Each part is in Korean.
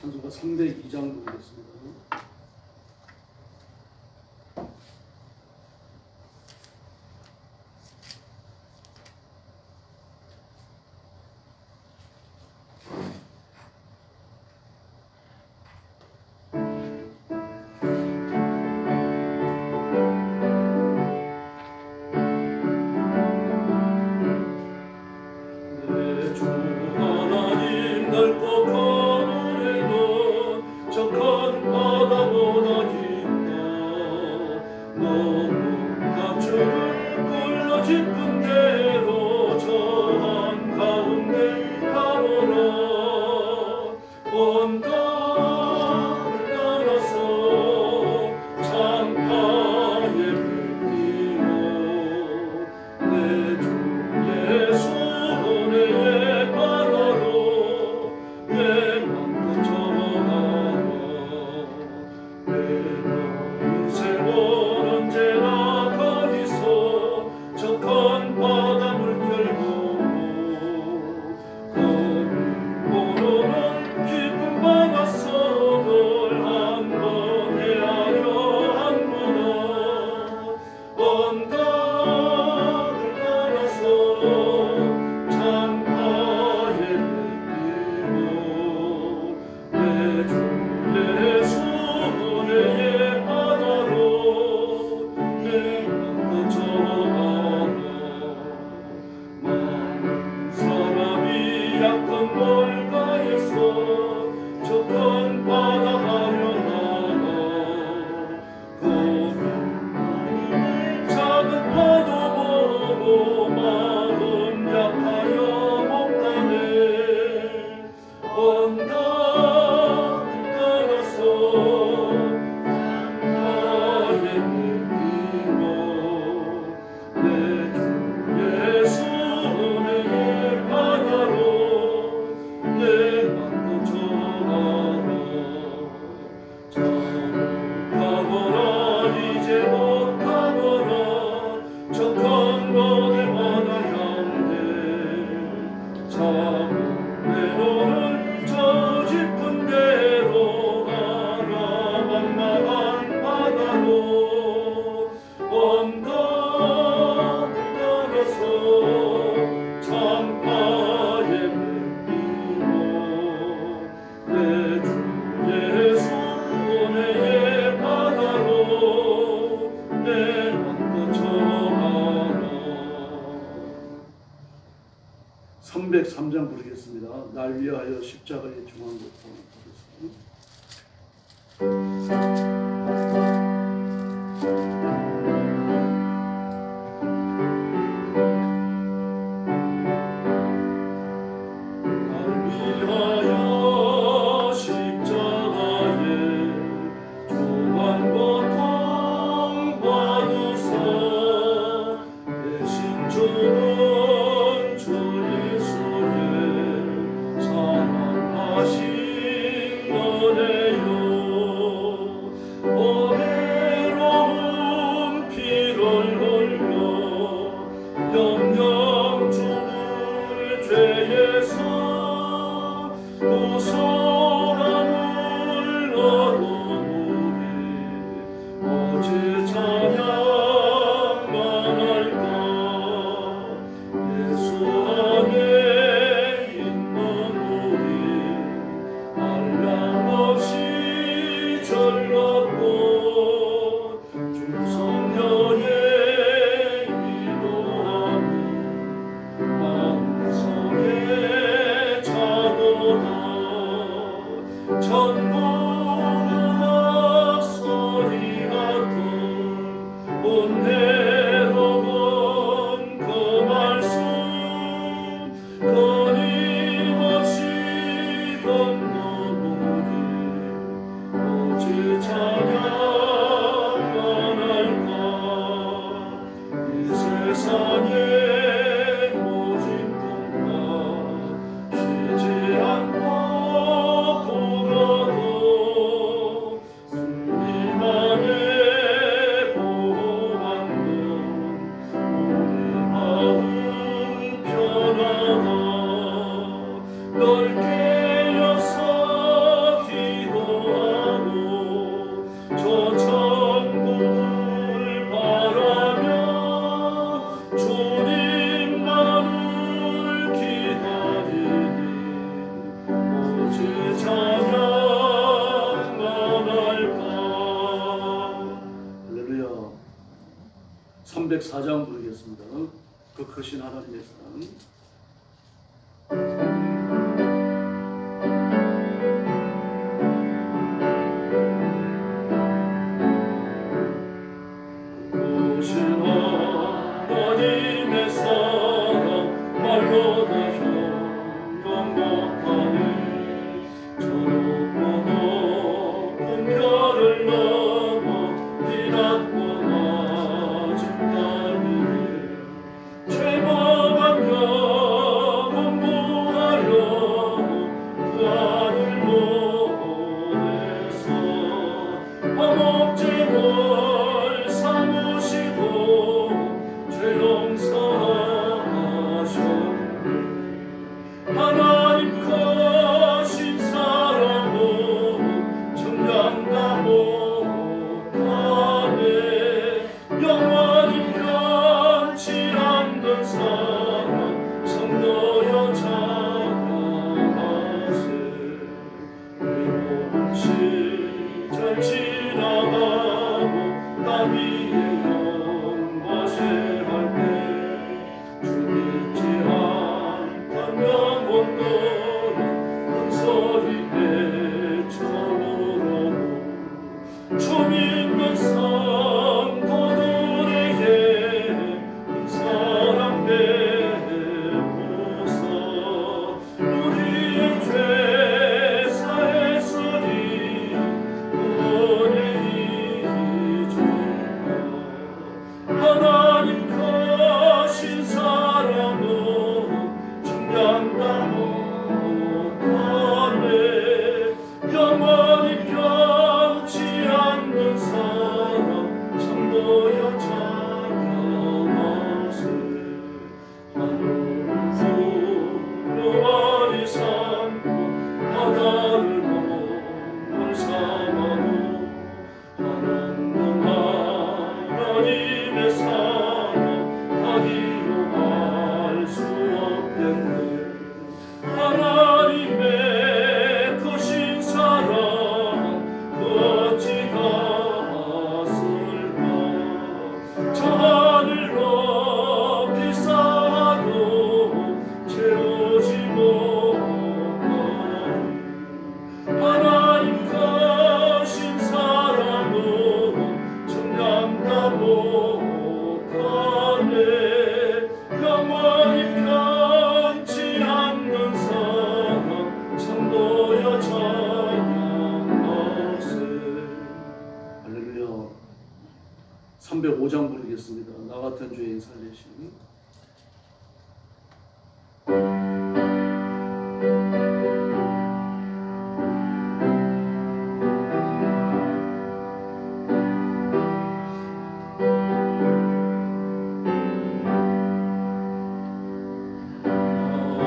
찬송가 302장 부르겠습니다. 날 위하여 십자가에 중한 것도 넓게 여서 304장 부르겠습니다. 그 크신 하나님의 사랑. 하나님의 사랑 말로 다 형용 못하네. 저 높고 높은 별을 넘어 빛났고 낮은 땅 위에 죄범한 영혼 구하려 그 아들 보내서 화목제물 삼으시고 용서하셨네. 하나님 크신 사랑으로 정량다 못하네. 영원히 변치 않는 사랑 성도여 자랑하세. 외로운 시절 지나가고 땀 위에 영과세할 때 주믿지 않던 영혼들은 큰소리 외쳐부르고 주 믿는 성도들에게 큰 사랑 베푸사. 우리의 죄 사했으니 그 은혜 잊을까. 하나님 크신 사랑으로 중량다 못하네. 영원히 변치 않는 사랑 성도여 자랑하세. 하늘을 두려워리 삼고 바다를 몸을 삼아도 하나님 하나님의 사랑 다 기록할 수 없겠네. 하나님의 크신 사랑 그 어찌 닿았을까. 저 하늘 높이 쌓아도 채우지 못하니. 하나님 크신 사랑으로 정량다 못하네. 영원히 변치 않는 사랑 성도여 찬양하세. 할렐루야. 305장 부르겠습니다. 나 같은 죄인 살리심.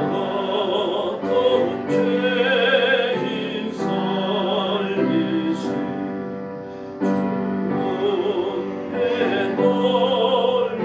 어떤 죄인 살리신 주의 놀라운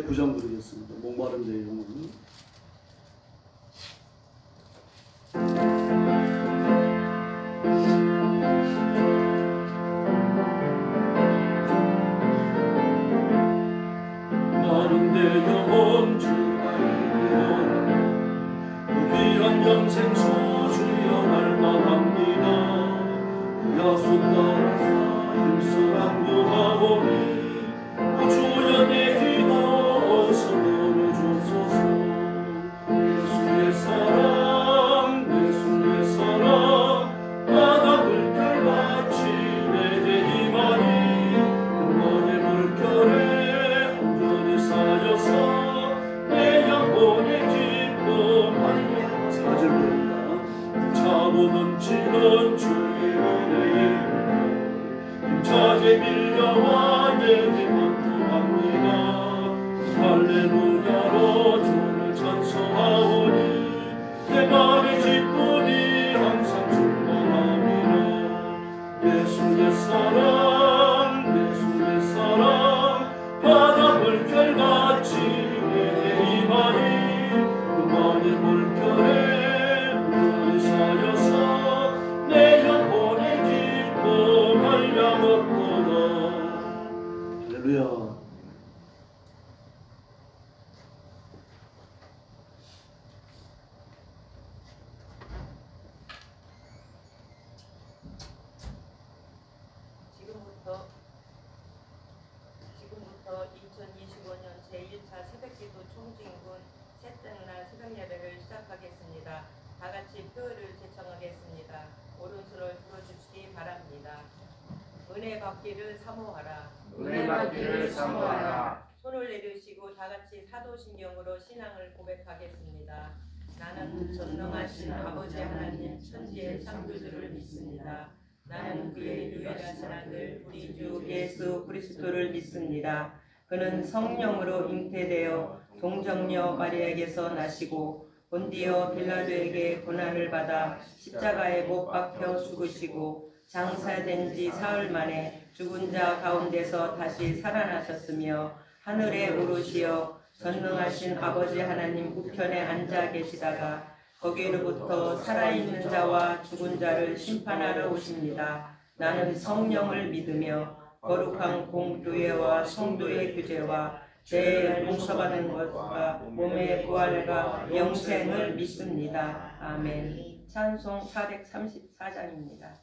209장 드리겠습니다. 목마른 자의 영혼. 나는 내 영혼 주가 이루어 그 귀한 영생 주주여 날마합니다. 그 약속 따라서 힘써 강구하오니 주연의 기도 서도를 주소서. 예수의 사랑 예수의 사랑 바닥을 털같이 내게 임하니 영원의 물결에 온전히 쌓여서 내 영혼의 기쁨하리라. 4절입니다. 차고 넘치는 주의 은혜에 힘차게 밀려와 내게 만족합니다. 할렐루야로 주를 찬송하오니 내 맘의 기쁨이 항상 충만합니다. 예수의 사랑 예수의 사랑 바닷물 결같이 내게 임하니 그만의 물결에 온전히 쌓여서 내 영혼의 기쁨 한량없도다. 할렐루야. 지금부터 2025년 제1차 새벽기도 총진군 셋째 날 새벽 예배를 시작하겠습니다. 다 같이 표를 제청하겠습니다. 오른손을 들어주시기 바랍니다. 은혜 받기를 사모하라. 은혜 받기를 사모하라. 손을 내리시고 다 같이 사도신경으로 신앙을 고백하겠습니다. 나는 전능하신 아버지 하나님 천지의 창조주를 믿습니다. 나는 그의 유일하신 아들 우리 주 예수 그리스도를 믿습니다. 그는 성령으로 잉태되어 동정녀 마리아에게서 나시고 본디오 빌라도에게 고난을 받아 십자가에 못 박혀 죽으시고 장사된 지 사흘 만에 죽은 자 가운데서 다시 살아나셨으며 하늘에 오르시어 전능하신 아버지 하나님 우편에 앉아 계시다가 거기로부터 살아있는 자와 죽은 자를 심판하러 오십니다. 나는 성령을 믿으며 거룩한 공교회와 성도의 규제와 죄의 용서받는 것과 몸의 부활과 영생을 믿습니다. 아멘. 찬송 434장입니다.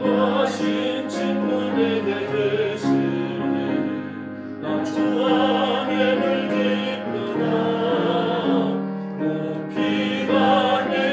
하신 친구 내게 계시니 나 주 안에 늘 기쁘다. 그 피가 내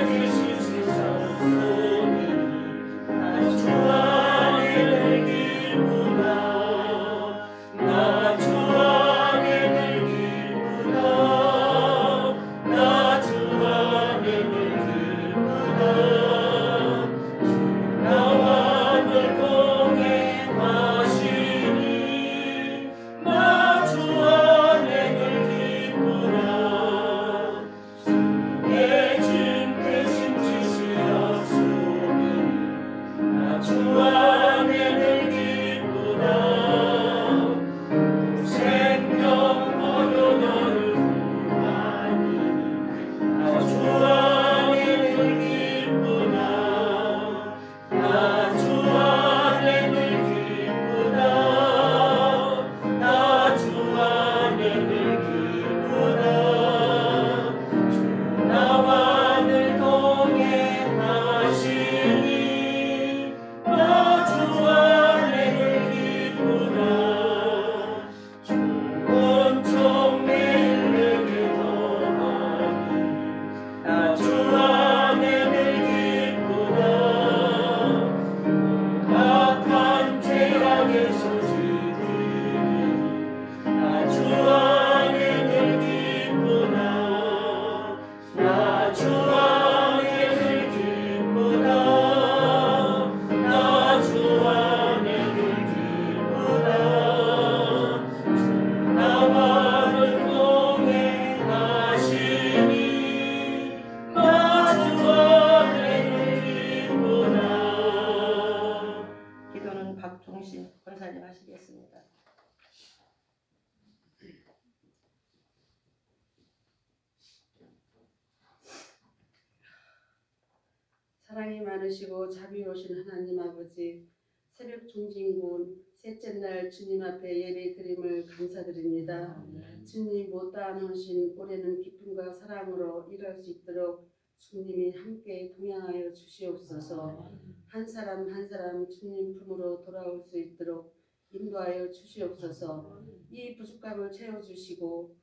말씀하시겠습니다. 사랑이 많으시고 자비로우신 하나님 아버지, 새벽 종진군 셋째 날 주님 앞에 예배 드림을 감사드립니다. 주님 못다한 헌신 올해는 기쁨과 사랑으로 일할 수 있도록 주님이 함께 동행하여 주시옵소서. 한 사람 한 사람 주님 품으로 돌아올 수 있도록 인도하여 주시옵소서. 이 부족함을 채워주시고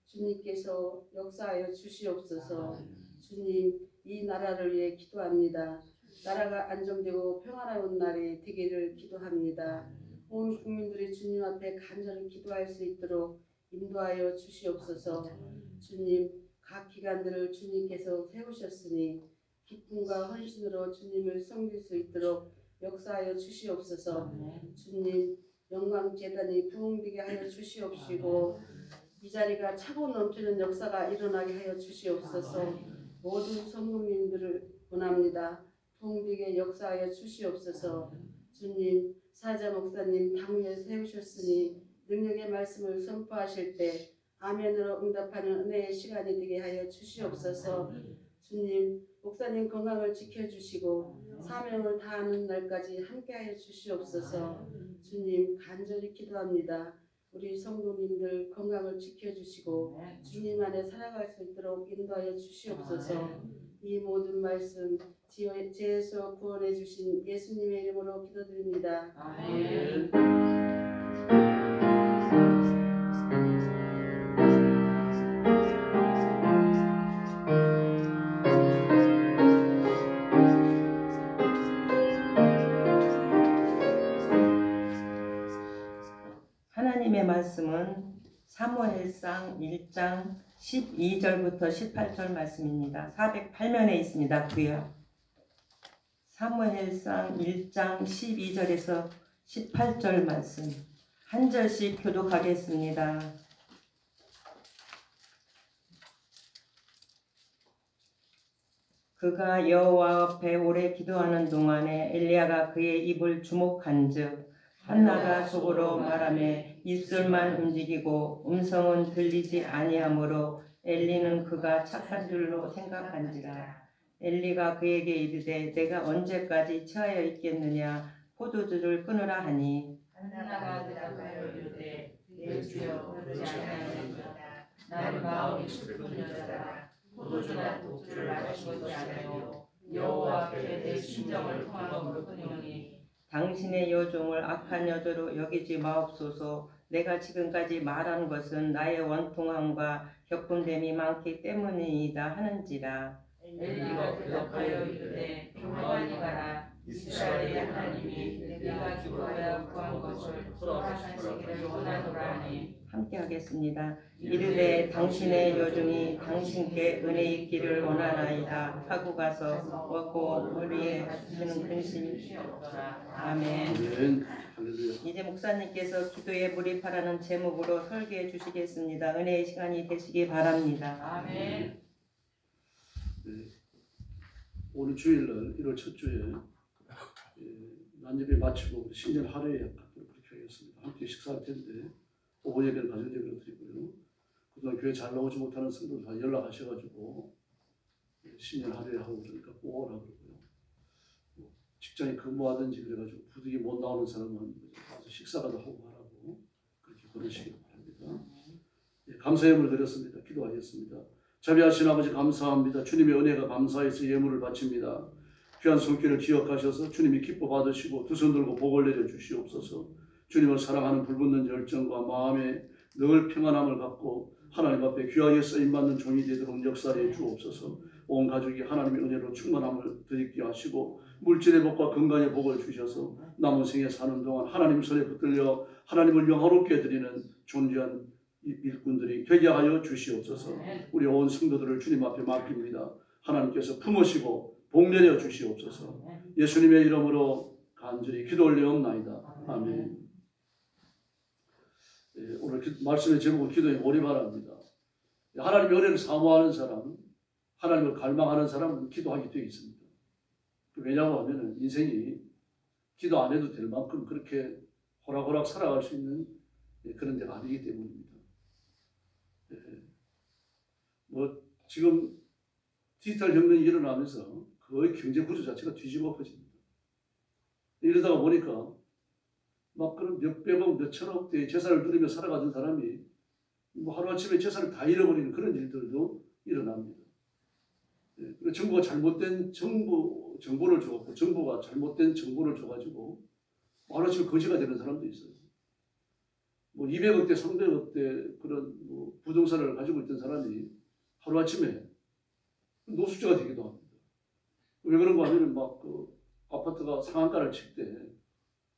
주님께서 역사하여 주시옵소서. 주님, 이 나라를 위해 기도합니다. 나라가 안정되고 평화로운 날이 되기를 기도합니다. 온 국민들이 주님 앞에 간절히 기도할 수 있도록 인도하여 주시옵소서. 주님, 각 기관들을 주님께서 세우셨으니 기쁨과 헌신으로 주님을 섬길 수 있도록 역사하여 주시옵소서. 주님, 영광재단이 부흥되게 하여 주시옵시고 이 자리가 차고 넘치는 역사가 일어나게 하여 주시옵소서. 모든 성도님들을 원합니다. 부흥되게 역사하여 주시옵소서. 주님, 사자 목사님 당위에 세우셨으니 능력의 말씀을 선포하실 때 아멘으로 응답하는 은혜의 시간이 되게 하여 주시옵소서. 주님, 목사님 건강을 지켜주시고 사명을 다하는 날까지 함께하여 주시옵소서. 주님, 간절히 기도합니다. 우리 성도님들 건강을 지켜주시고 주님 안에 살아갈 수 있도록 인도하여 주시옵소서. 이 모든 말씀 죄에서 구원해 주신 예수님의 이름으로 기도드립니다. 아멘. 하나님의 말씀은 사무엘상 1장 12절부터 18절 말씀입니다. 408면에 있습니다. 구약. 사무엘상 1장 12절에서 18절 말씀 한 절씩 교독하겠습니다. 그가 여호와 앞에 오래 기도하는 동안에 엘리야가 그의 입을 주목한즉 한나가 속으로 말하며 입술만 움직이고 음성은 들리지 아니하므로 엘리는 그가 착한 줄로 생각한지라. 엘리가 그에게 이르되 내가 언제까지 처하여 있겠느냐 포도주를 끊으라 하니 한나가 대답하여 이르되 내 주여 그렇지 아니하나이다. 나는 마음이 슬픈 여자라. 포도주나 독주를 마신 것이 아니요 여호와 앞에 내 심정을 통한 것뿐이오니 당신의 여종을 악한 여자로 여기지 마옵소서. 내가 지금까지 말한 것은 나의 원통함과 격분됨이 많기 때문이다 하는지라. 엘리가 대답하여 이르되 평안히 가라. 이스라엘의 하나님이 내가 기도하여 구한 것을 허락하시기를 원하노라 하니 함께 하겠습니다. 이르되 당신의 여종이 당신께 은혜 있기를 원하나이다 하고 가서 먹고 머리에 주시는 근심이 아멘. 아멘. 할렐루야. 이제 목사님께서 기도에 몰입하라는 제목으로 설교해 주시겠습니다. 은혜의 시간이 되시기 바랍니다. 아멘. 네. 오늘 주일날 1월 첫 주에 난예배 마치고 신년 하루에 그렇게 하겠습니다. 함께 식사할 텐데 오후 예배를 가정 예배로 드리고요. 그동안 교회 잘 나오지 못하는 성도들 다 연락하셔가지고 신년 하루에 하고 그러니까 꼭 오라 그러고요. 직장에 근무하든지 그래가지고 부득이 못 나오는 사람은 가서 식사라도 하고 하라고 그렇게 보내시기 바랍니다. 감사의 예물을 드렸습니다. 기도하겠습니다. 자비하신 아버지 감사합니다. 주님의 은혜가 감사해서 예물을 바칩니다. 귀한 손길을 기억하셔서 주님이 기뻐 받으시고 두 손 들고 복을 내려 주시옵소서. 주님을 사랑하는 불붙는 열정과 마음에 늘 평안함을 갖고 하나님 앞에 귀하게 쓰임받는 종이 되도록 역사해 주옵소서. 온 가족이 하나님의 은혜로 충만함을 드리게 하시고 물질의 복과 건강의 복을 주셔서 남은 생에 사는 동안 하나님 손에 붙들려 하나님을 영화롭게 드리는 존귀한 일꾼들이 되게 하여 주시옵소서. 우리 온 성도들을 주님 앞에 맡깁니다. 하나님께서 품으시고 복내려 주시옵소서. 예수님의 이름으로 간절히 기도 올려옵나이다. 아멘. 오늘 말씀의 제목은 기도에 몰입하랍니다. 하나님의 은혜를 사모하는 사람, 하나님을 갈망하는 사람은 기도하게 되어 있습니다. 왜냐고 하면 인생이 기도 안 해도 될 만큼 그렇게 호락호락 살아갈 수 있는 그런 데가 아니기 때문입니다. 뭐 지금 디지털 혁명이 일어나면서 거의 경제 구조 자체가 뒤집어 엎어집니다. 이러다가 보니까 막 그런 몇백억, 몇천억대의 재산을 누리며 살아가던 사람이 뭐 하루아침에 재산을 다 잃어버리는 그런 일들도 일어납니다. 그리고 정부가 잘못된 정보를 줘갖고 정부가 잘못된 정보를 줘가지고 하루아침에 거지가 되는 사람도 있어요. 뭐 200억대, 300억대 그런 뭐 부동산을 가지고 있던 사람이 하루아침에 노숙자가 되기도 합니다. 왜 그런가 하면 막 그 아파트가 상한가를 칠 때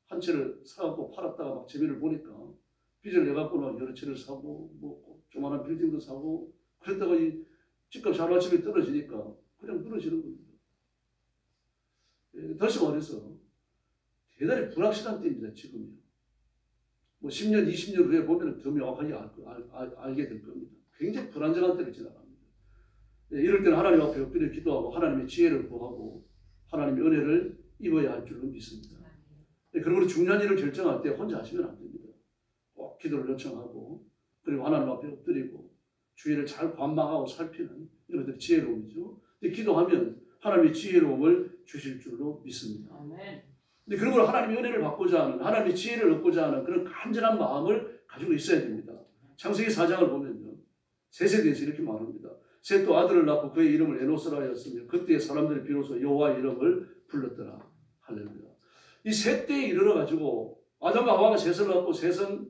한 채를 사갖고 팔았다가 막 재미를 보니까 빚을 내갖고는 여러 채를 사고 뭐 조그마한 빌딩도 사고 그랬다가 이 집값이 하루아침에 떨어지니까 그냥 무너지는 겁니다. 다시 말해서 대단히 불확실한 때입니다. 지금이요. 뭐 10년, 20년 후에 보면 더 명확하게 알게 될 겁니다. 굉장히 불안정한 때를 지나갑니다. 이럴 때는 하나님 앞에 엎드려 기도하고 하나님의 지혜를 구하고 하나님의 은혜를 입어야 할 줄로 믿습니다. 그리고 중요한 일을 결정할 때 혼자 하시면 안 됩니다. 꼭 기도를 요청하고 그리고 하나님 앞에 엎드리고 주의를 잘 관망하고 살피는 이런 것들이 지혜로움이죠. 근데 기도하면 하나님의 지혜로움을 주실 줄로 믿습니다. 근데 그러므로 하나님의 은혜를 받고자 하는 하나님의 지혜를 얻고자 하는 그런 간절한 마음을 가지고 있어야 됩니다. 창세기 4장을 보면요. 셋에 대해서 이렇게 말합니다. 셋도 아들을 낳고 그의 이름을 에노스라 하였으며 그때 사람들이 비로소 여호와의 이름을 불렀더라. 할렐루야. 이 셋 때에 이르러 가지고 아담과 하와가 셋을 낳고 셋은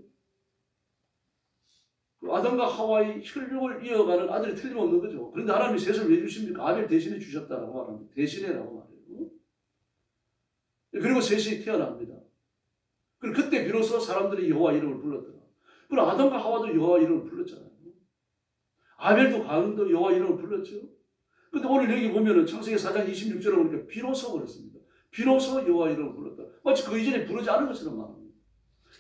아담과 하와의 혈육을 이어가는 아들이 틀림없는 거죠. 그런데 하나님이 셋을 왜 주십니까? 아벨 대신에 주셨다라고 말합니다. 대신에라고 말해요. 그리고 셋이 태어납니다. 그리고 그때 비로소 사람들이 여호와 이름을 불렀더라. 그리고 아담과 하와도 여호와 이름을 불렀잖아요. 아벨도 가인도 여호와 이름을 불렀죠. 근데 오늘 여기 보면은 창세기 4장 26절에 보니까 비로소 그랬습니다. 비로소 여호와 이름을 불렀다. 마치 그 이전에 부르지 않은 것처럼 말합니다.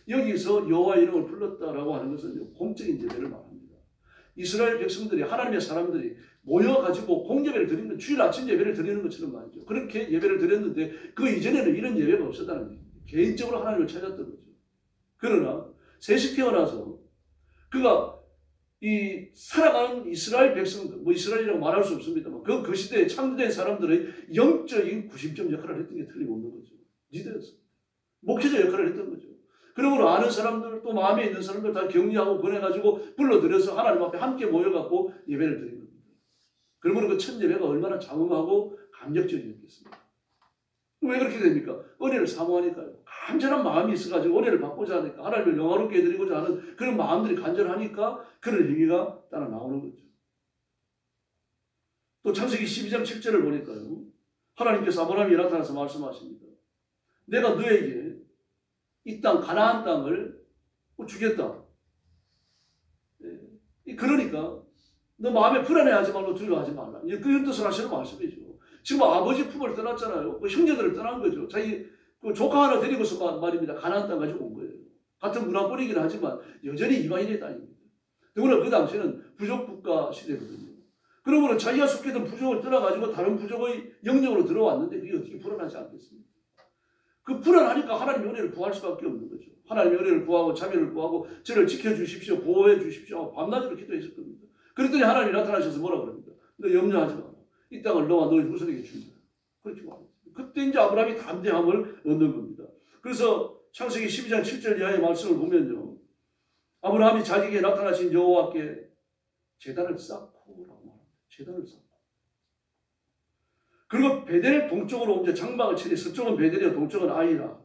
여기서 여호와 이름을 불렀다라고 하는 것은 공적인 예배를 말합니다. 이스라엘 백성들이 하나님의 사람들이 모여가지고 공예배를 드리는 주일 아침 예배를 드리는 것처럼 말이죠. 그렇게 예배를 드렸는데 그 이전에는 이런 예배가 없었다는 거예요. 개인적으로 하나님을 찾았던 거죠. 그러나 셋이 태어나서 그가 이 살아가는 이스라엘 백성들, 뭐 이스라엘이라고 말할 수 없습니다만 그 시대에 창조된 사람들의 영적인 구심점 역할을 했던 게 틀림없는 거죠. 리더였습니다. 목회자 역할을 했던 거죠. 그러므로 아는 사람들 또 마음에 있는 사람들 다 격려하고 보내가지고 불러들여서 하나님 앞에 함께 모여갖고 예배를 드린 겁니다. 그러므로 그 첫 예배가 얼마나 장엄하고 감격적이었겠습니까? 왜 그렇게 됩니까? 은혜를 사모하니까요. 간절한 마음이 있어가지고 은혜를 받고자 하니까 하나님을 영화롭게 해드리고자 하는 그런 마음들이 간절하니까 그런 행위가 따라 나오는 거죠. 또 창세기 12장 7절을 보니까요. 하나님께서 아브라함에게 나타나서 말씀하십니다. 내가 너에게 이 땅 가나안 땅을 주겠다. 그러니까 너 마음에 불안해하지 말고 두려워하지 말라. 그런 뜻을 하시는 말씀이죠. 지금 아버지 품을 떠났잖아요. 그 형제들을 떠난 거죠. 자기 그 조카 하나 데리고서 말입니다. 가나안 땅 가지고 온 거예요. 같은 문화권이긴 하지만 여전히 이방인의 땅입니다. 더구나 그 당시에는 부족 국가 시대거든요. 그러므로 자기가 속했던 부족을 떠나가지고 다른 부족의 영역으로 들어왔는데 그게 어떻게 불안하지 않겠습니까? 그 불안하니까 하나님의 은혜를 구할 수밖에 없는 거죠. 하나님의 은혜를 구하고 자비를 구하고 저를 지켜주십시오. 보호해 주십시오. 밤낮으로 기도했을 겁니다. 그랬더니 하나님이 나타나셔서 뭐라 그럽니다. 너 염려하지 마라. 이 땅을 너와 너의 후손에게 준다. 그렇게 말합니다. 그때 이제 아브라함이 담대함을 얻는 겁니다. 그래서 창세기 12장 7절 이하의 말씀을 보면요. 아브라함이 자기에게 나타나신 여호와께 제단을 쌓고 라고 말합니다. 제단을 쌓고. 그리고 베델 동쪽으로 이제 장막을 치니 서쪽은 베델이요 동쪽은 아이라.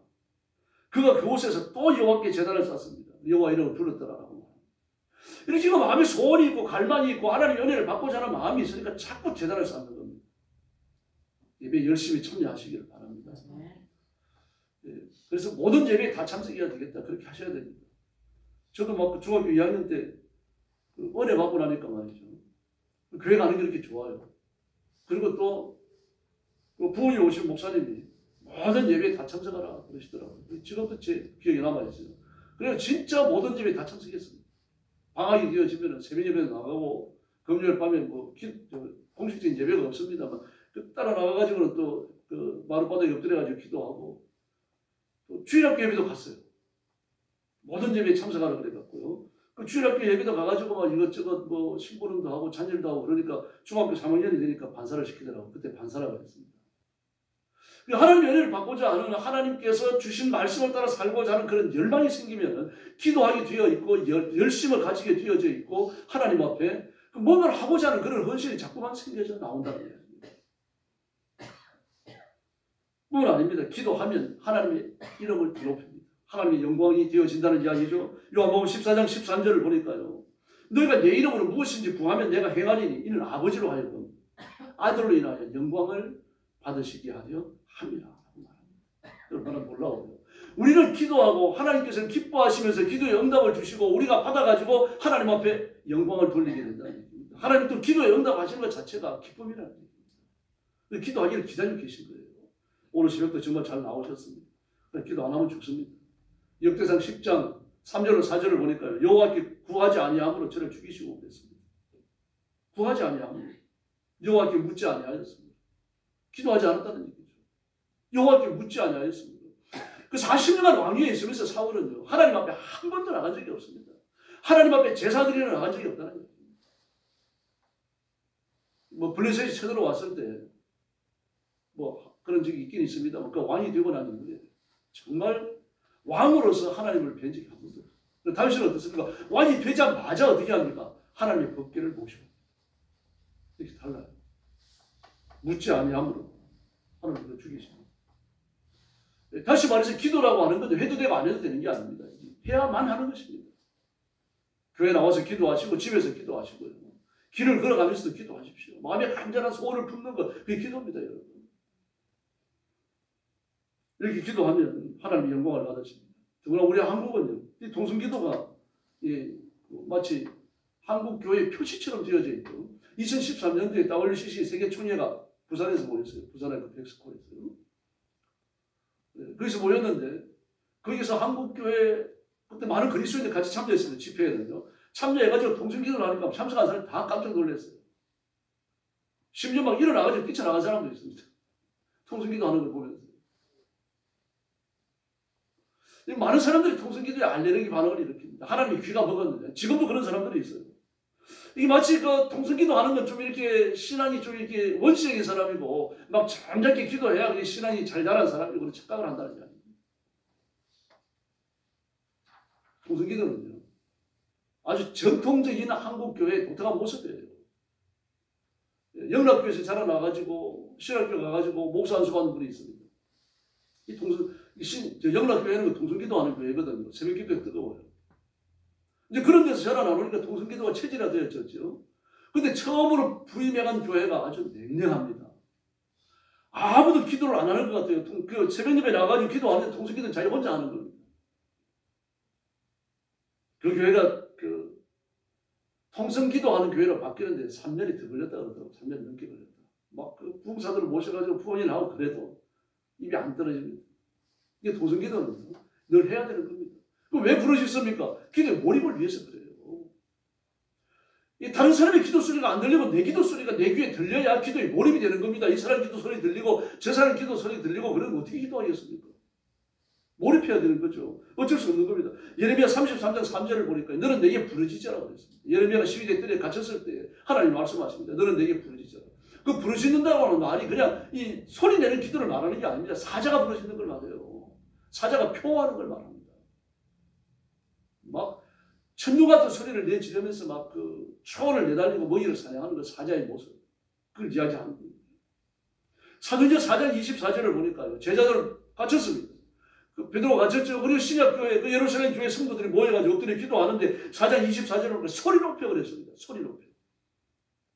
그가 그곳에서 또 여호와께 제단을 쌓습니다. 여호와 이름을 불렀더라라고 말합니다. 이렇게 지금 마음에 소원이 있고 갈망이 있고 하나님의 은혜를 받고자 하는 마음이 있으니까 자꾸 제단을 쌓는 겁니다. 예배에 열심히 참여하시기를 바랍니다. 그래서 모든 예배에 다 참석해야 되겠다. 그렇게 하셔야 됩니다. 저도 막 중학교 2학년 때 은혜 받고 나니까 말이죠. 교회 가는 게 이렇게 좋아요. 그리고 또 부흥에 오신 목사님이 모든 예배에 다 참석하라 그러시더라고요. 지금도 제 기억에 남아있어요. 그래서 진짜 모든 예배에 다 참석했습니다. 방학이 되어지면 새벽 예배도 나가고 금요일 밤에 뭐 공식적인 예배가 없습니다만 따라 나가가지고는 또 그 마룻바닥에 엎드려가지고 기도하고 또 주일학교 예배도 갔어요. 모든 예배에 참석하라 그래갖고요. 그 주일학교 예배도 가가지고 막 이것저것 뭐 심부름도 하고 잔일도 하고 그러니까 중학교 3학년이 되니까 반사를 시키더라고. 그때 반사라고 했습니다. 하나님의 은혜를 받고자 하는 하나님께서 주신 말씀을 따라 살고자 하는 그런 열망이 생기면 기도하게 되어 있고 열심을 가지게 되어져 있고 하나님 앞에 뭔가를 하고자 하는 그런 헌신이 자꾸만 생겨져 나온다는 거예요. 그건 아닙니다. 기도하면 하나님의 이름을 높입니다. 하나님의 영광이 되어진다는 이야기죠. 요한복음 14장 13절을 보니까요. 너희가 내 이름으로 무엇인지 구하면 내가 행하리니 이는 아버지로 하여금 아들로 인하여 영광을 받으시게 하려 함이라. 얼마나 놀라워요. 우리는 기도하고 하나님께서는 기뻐하시면서 기도의 응답을 주시고 우리가 받아가지고 하나님 앞에 영광을 돌리게 된다는 얘기입니다. 하나님도 기도의 응답하시는 것 자체가 기쁨이라는 얘기입니다. 기도하기를 기다리고 계신 거예요. 오늘 새벽도 정말 잘 나오셨습니다. 기도 안 하면 죽습니다. 역대상 10장 3절로 4절을 보니까요. 여호와께 구하지 아니함으로 저를 죽이시고 그랬습니다. 구하지 아니함으로 여호와께 묻지 아니하였습니다. 기도하지 않았다는 얘기죠. 여호와께 묻지 아니하였습니다. 그 40년간 왕위에 있으면서 사울은요. 하나님 앞에 한 번도 나간 적이 없습니다. 하나님 앞에 제사 드리러 나간 적이 없다는 얘기입니다. 뭐 블레셋이 쳐들어왔을 때 뭐 그런 적이 있긴 있습니다. 그 왕이 되고 난 이후에 정말 왕으로서 하나님을 뵌 적이 한 번도 없어요. 다윗은 어떻습니까? 왕이 되자마자 어떻게 합니까? 하나님의 법궤를 모시고 이렇게 달라요. 묻지 아니함으로 하나님을 죽이십니다. 다시 말해서 기도라고 하는 것도 해도 되고 안 해도 되는 게 아닙니다. 해야만 하는 것입니다. 교회 나와서 기도하시고 집에서 기도하시고요. 길을 걸어가면서도 기도하십시오. 마음에 간절한 소원을 품는 것 그게 기도입니다. 여러분. 이렇게 기도하면 하나님의 영광을 받으십니다. 더구나 우리 한국은요. 이 동성기도가 마치 한국 교회의 표시처럼 되어져 있고 2013년도에 WCC 세계총회가 부산에서 모였어요. 부산의 그 백스콜에서요. 거기서 모였는데 거기서 한국교회 그때 많은 그리스도인들 같이 참여했습니다. 집회에는요. 참여해가지고 동성기도를 하니까 참석한 사람이 다 깜짝 놀랐어요. 심지어 막 일어나가지고 뛰쳐나간 사람도 있습니다. 통성기도 하는 걸 보면서. 많은 사람들이 통성기도에 알레르기 반응을 일으킵니다. 하나님이 귀가 먹었는데 지금도 그런 사람들이 있어요. 이게 마치 그 통성기도 하는 건 좀 이렇게 신앙이 좀 이렇게 원시적인 사람이고 막 잠잠게 기도해야 그게 신앙이 잘 자란 사람이고 그런 착각을 한다는 게 아닙니다. 통성기도는요. 아주 전통적인 한국교회의 독특한 모습이에요. 영락교에서 자라나가지고 신학교 가가지고 목사 안수받는 분이 있습니다. 영락교회는 통성기도 하는 교회거든요. 새벽기도에 뜨거워요. 이제 그런 데서 자라나오니까 통성기도가 체질화되어졌죠. 근데 처음으로 부임해간 교회가 아주 냉랭합니다. 아무도 기도를 안 하는 것 같아요. 그 새벽 예배 나가가지고 기도 안 해도 통성기도는 자기 혼자 하는 겁니다. 그 교회가 통성기도하는 교회로 바뀌는데 3년이 더 걸렸다 그러더라고요. 3년 넘게 걸렸다. 막 그 부흥사들을 모셔가지고 부흥이 나오고 그래도 입이 안 떨어집니다. 이게 통성기도는 늘 해야 되는 겁니다. 그럼 왜 부르셨습니까? 기도에 몰입을 위해서 그래요. 다른 사람의 기도 소리가 안 들리고 내 기도 소리가 내 귀에 들려야 기도에 몰입이 되는 겁니다. 이 사람 기도 소리 들리고 저 사람 기도 소리 들리고 그러면 어떻게 기도하겠습니까? 몰입해야 되는 거죠. 어쩔 수 없는 겁니다. 예레미야 33장 3절을 보니까 너는 내게 부르짖으라고 그랬습니다. 예레미야가 시위대 뜰에 갇혔을 때 하나님 말씀하십니다. 너는 내게 부르짖으라. 그 부르짖는다고 하는 말이 그냥 이 소리 내는 기도를 말하는 게 아닙니다. 사자가 부르짖는 걸 말해요. 사자가 표하는 걸 말합니다. 막 천둥 같은 소리를 내지르면서 막 그 초원을 내달리고 먹이를 사냥하는 그 사자의 모습 그걸 이야기하는 겁니다. 사도행전 4장 24절을 보니까요. 제자들은 갇혔습니다. 베드로가 갇혔죠. 그리고 신약교회 그 예루살렘 교회 성도들이 모여가지고 엎드려 기도하는데 4장 24절을 소리 높여 그랬습니다. 소리 높여.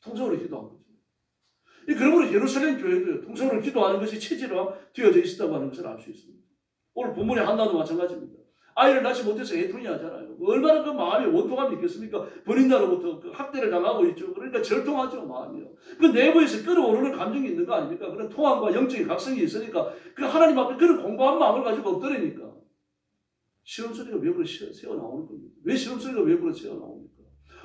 통성으로 기도한 거죠. 그러므로 예루살렘 교회도 통성으로 기도하는 것이 체질화 되어져 있었다고 하는 것을 알 수 있습니다. 오늘 본문의 한나도 마찬가지입니다. 아이를 낳지 못해서 애통이 하잖아요. 얼마나 그 마음에 원통함이 있겠습니까? 버린다로부터 그 학대를 당하고 있죠. 그러니까 절통하죠, 마음이요. 그 내부에서 끌어오르는 감정이 있는 거 아닙니까? 그런 통함과 영적인 각성이 있으니까 그 하나님 앞에 그런 공부한 마음을 가지고 엎드리니까 시험소리가 외부로 새어 나오는 겁니다. 왜 시험소리가 외부로 새어 나옵니까?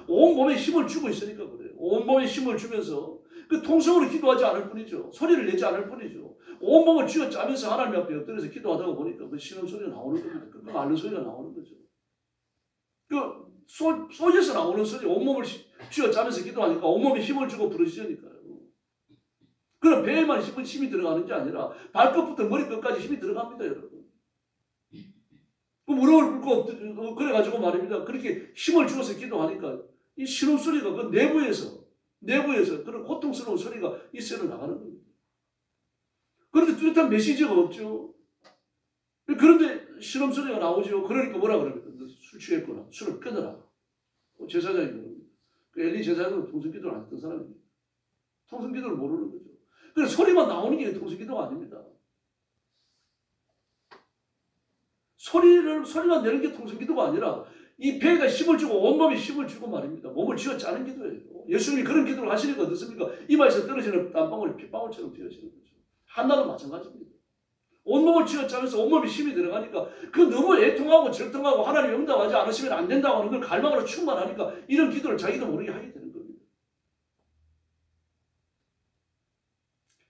온 몸에 힘을 주고 있으니까 그래요. 온 몸에 힘을 주면서 그 통성으로 기도하지 않을 뿐이죠. 소리를 내지 않을 뿐이죠. 온몸을 쥐어짜면서 하나님 앞에 엎드려서 기도하다가 보니까 그 신음 소리가 나오는 겁니다. 그 앓는 소리가 나오는 거죠. 소에서 나오는 소리, 온몸을 쥐어짜면서 기도하니까 온몸에 힘을 주고 부르짖으니까요. 그럼 배에만 힘이 들어가는 게 아니라 발끝부터 머리끝까지 힘이 들어갑니다, 여러분. 그 무릎을 꿇고 그래가지고 말입니다. 그렇게 힘을 주어서 기도하니까 이 신음소리가 그 내부에서 그런 고통스러운 소리가 있어야 나가는 겁니다. 그런데 뚜렷한 메시지가 없죠. 그런데 신음소리가 나오죠. 그러니까 뭐라 그럽니까? 술 취했구나. 술을 끊어라. 제사장이 그럽니다. 그 엘리 제사장은 통성기도를 안 했던 사람입니다. 통성기도를 모르는 거죠. 그래서 소리만 나오는 게 통성기도가 아닙니다. 소리만 내는 게 통성기도가 아니라 이 배가 힘을 주고 온몸에 힘을 주고 말입니다. 몸을 쥐어짜는 기도예요. 예수님이 그런 기도를 하시니까 어떻습니까? 이마에서 떨어지는 땀방울이 핏방울처럼 되어지는 거죠. 한나도 마찬가지입니다. 온몸을 쥐어짜면서 온몸에 힘이 들어가니까 그 너무 애통하고 절통하고 하나님 응답하지 않으시면 안 된다고 하는 걸 갈망으로 충만하니까 이런 기도를 자기도 모르게 하게 되는 겁니다.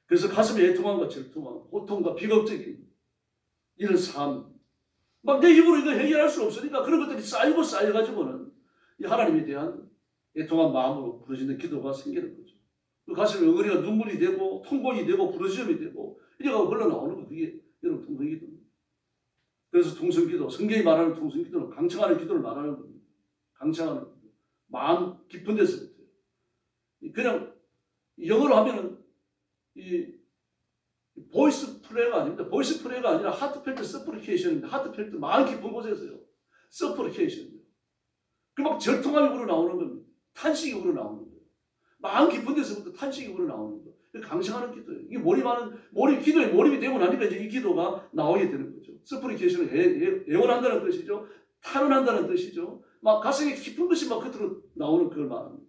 그래서 가슴에 애통함과 절통함, 고통과 비극적인 이런 삶, 막 내 힘으로 이거 해결할 수 없으니까 그런 것들이 쌓여가지고는 이 하나님에 대한 애통한 마음으로 부르짖는 기도가 생기는 거죠. 그 가슴에 응어리가 눈물이 되고 통곡이 되고 부르짖음이 되고 이래가 흘러나오는 거 그게 여러분 통성기도입니다. 그래서 통성기도, 성경이 말하는 통성기도는 강청하는 기도를 말하는 겁니다. 강청하는 기도. 마음 깊은 데서부터. 그냥 영어로 하면은 이 보이스 프레이가 아닙니다. 보이스 프레이가 아니라 하트펠트 서프리케이션입니다. 하트펠트 마음 깊은 곳에서요. 서프리케이션입니다. 그 막 절통함이 우러나오는 겁니다. 탄식이 우러나오는 거예요. 마음 깊은 데서부터 탄식이 우러나오는 거예요. 강청하는 기도예요. 이게 기도에 몰입이 되고 나니까 이제 이 기도가 나오게 되는 거죠. 서프리케이션은 애원한다는 뜻이죠. 탄원한다는 뜻이죠. 막 가슴에 깊은 것이 막 겉으로 나오는 그걸 말합니다.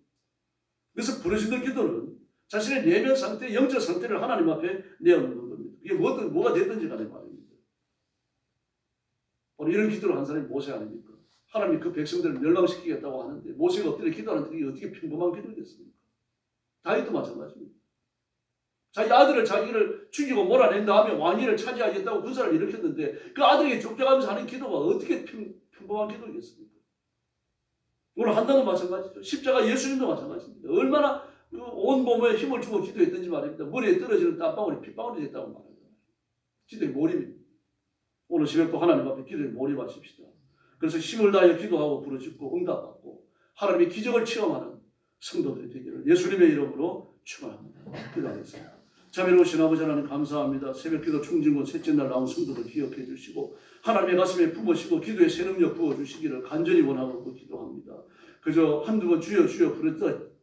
그래서 부르짖는 기도는 자신의 내면 상태, 영적 상태를 하나님 앞에 내어놓는 겁니다. 이게 뭐가 됐든지 간에 말입니다. 오늘 이런 기도를 한 사람이 모세 아닙니까? 하나님이 그 백성들을 멸망시키겠다고 하는데 모세가 엎드려 기도하는데 이게 어떻게 평범한 기도겠습니까? 다윗도 마찬가지입니다. 자기 아들을 자기를 죽이고 몰아낸 다음에 왕위를 차지하겠다고 군사를 일으켰는데 그 아들에게 쫓겨가면서 하는 기도가 어떻게 평범한 기도겠습니까? 오늘 한나도 마찬가지죠. 십자가 예수님도 마찬가지입니다. 얼마나 그 온 몸에 힘을 주고 기도했던지 말입니다. 머리에 떨어지는 땀방울이 핏방울이 됐다고 말합니다. 기도에 몰입입니다. 오늘 새벽도 하나님 앞에 기도에 몰입하십시다. 그래서 힘을 다하여 기도하고 부르짖고 응답받고 하나님의 기적을 체험하는 성도들이 되기를 예수님의 이름으로 축원합니다. 기도하겠습니다. 자비로우신 아버지 하나님 감사합니다. 새벽기도 충진군 셋째 날 나온 성도들 기억해 주시고 하나님의 가슴에 품으시고 기도의 새 능력 부어주시기를 간절히 원하고 기도합니다. 그저 한두 번 주여 주여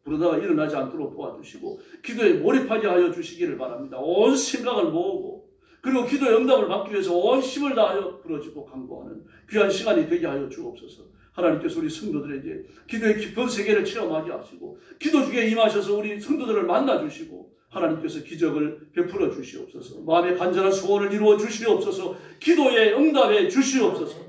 부르다가 일어나지 않도록 도와주시고 기도에 몰입하게 하여 주시기를 바랍니다. 온 생각을 모으고 그리고 기도의 응답을 받기 위해서 온 힘을 다하여 부르짖고 간구하는 귀한 시간이 되게 하여 주옵소서. 하나님께서 우리 성도들에게 기도의 깊은 세계를 체험하게 하시고 기도 중에 임하셔서 우리 성도들을 만나주시고 하나님께서 기적을 베풀어 주시옵소서. 마음의 간절한 소원을 이루어 주시옵소서. 기도에 응답해 주시옵소서.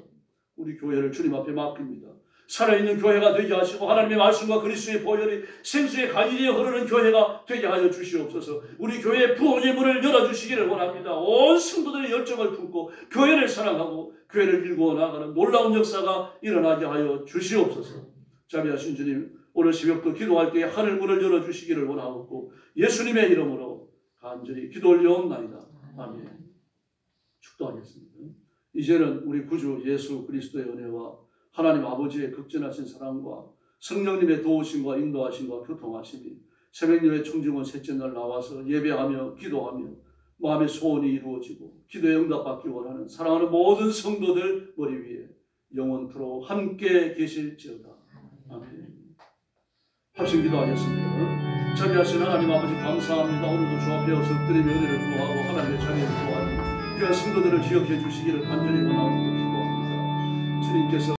우리 교회를 주님 앞에 맡깁니다. 살아있는 교회가 되게 하시고 하나님의 말씀과 그리스도의 보혈이 생수의 강이되어 흐르는 교회가 되게 하여 주시옵소서. 우리 교회의 부흥의 문을 열어주시기를 원합니다. 온 성도들의 열정을 품고 교회를 사랑하고 교회를 일구어 나가는 놀라운 역사가 일어나게 하여 주시옵소서. 자비하신 주님, 오늘 새벽도 기도할 때 하늘 문을 열어주시기를 원하옵고 예수님의 이름으로 간절히 기도 올려옵나이다. 아멘. 축도하겠습니다. 이제는 우리 구주 예수 그리스도의 은혜와 하나님 아버지의 극진하신 사랑과 성령님의 도우심과 인도하심과 교통하심이 새벽 예배 청중원 셋째 날 나와서 예배하며 기도하며 마음의 소원이 이루어지고 기도에 응답받기 원하는 사랑하는 모든 성도들 머리 위에 영원토록 함께 계실지어다. 아멘. 합심 기도하겠습니다. 자비하신 하나님 아버지 감사합니다. 오늘도 주 앞에 어서 엎드리며 은혜를 구하고 하나님의 자비를 구하는 귀한 성도들을 기억해 주시기를 간절히 원하고 기도합니다. 주님께서